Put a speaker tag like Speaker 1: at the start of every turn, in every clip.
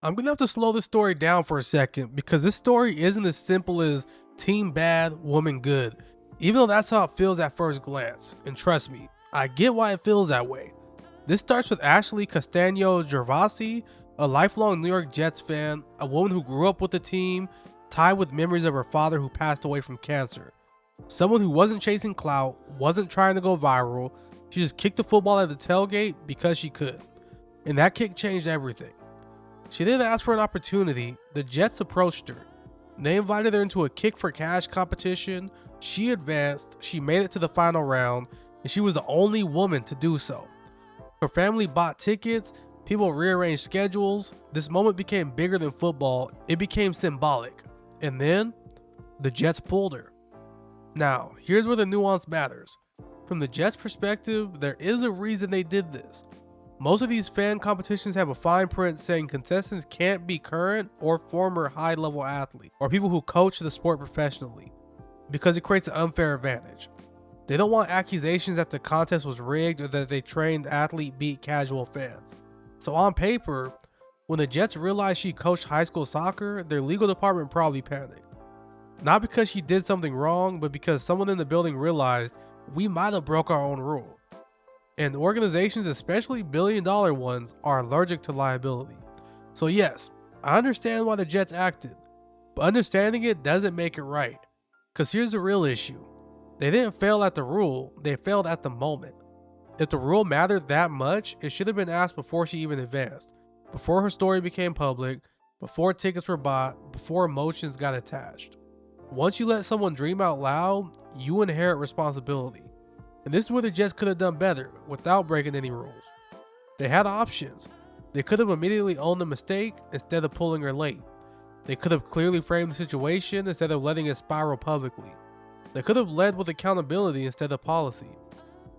Speaker 1: I'm gonna have to slow this story down for a second because this story isn't as simple as team bad, woman good, even though that's how it feels at first glance. And trust me, I get why it feels that way. This starts with Ashley Castano Gervasi, a lifelong New York Jets fan, a woman who grew up with the team, tied with memories of her father who passed away from cancer. Someone who wasn't chasing clout, wasn't trying to go viral, she just kicked the football at the tailgate because she could. And that kick changed everything. She didn't ask for an opportunity, the Jets approached her. They invited her into a kick for cash competition, she advanced, she made it to the final round, and she was the only woman to do so. Her family bought tickets, people rearranged schedules, this moment became bigger than football, it became symbolic. And then, the Jets pulled her. Now, here's where the nuance matters. From the Jets' perspective, there is a reason they did this. Most of these fan competitions have a fine print saying contestants can't be current or former high-level athletes, or people who coach the sport professionally, because it creates an unfair advantage. They don't want accusations that the contest was rigged or that they trained athlete beat casual fans. So on paper, when the Jets realized she coached high school soccer, their legal department probably panicked. Not because she did something wrong, but because someone in the building realized we might have broke our own rule. And organizations, especially billion-dollar ones, are allergic to liability. So yes, I understand why the Jets acted, but understanding it doesn't make it right. Because here's the real issue. They didn't fail at the rule, they failed at the moment. If the rule mattered that much, it should have been asked before she even advanced, before her story became public, before tickets were bought, before emotions got attached. Once you let someone dream out loud, you inherit responsibility. And this is where the Jets could have done better without breaking any rules. They had options. They could have immediately owned the mistake instead of pulling her late. They could have clearly framed the situation instead of letting it spiral publicly. They could have led with accountability instead of policy.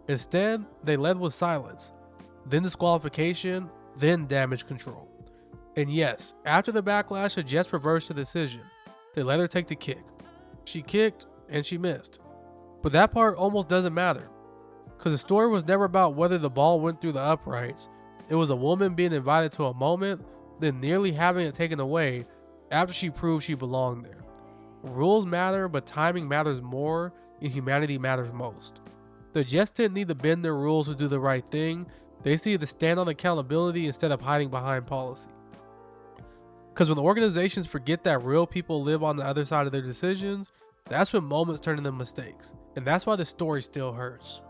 Speaker 1: Instead, they led with silence, then disqualification, then damage control. And yes, after the backlash, the Jets reversed the decision. They let her take the kick. She kicked and she missed. But that part almost doesn't matter, because the story was never about whether the ball went through the uprights. It was a woman being invited to a moment, then nearly having it taken away after she proved she belonged there. Rules matter, but timing matters more, and humanity matters most. The Jets didn't need to bend their rules to do the right thing, they just needed to stand on accountability instead of hiding behind policy. Because when organizations forget that real people live on the other side of their decisions, that's when moments turn into mistakes. And that's why the story still hurts.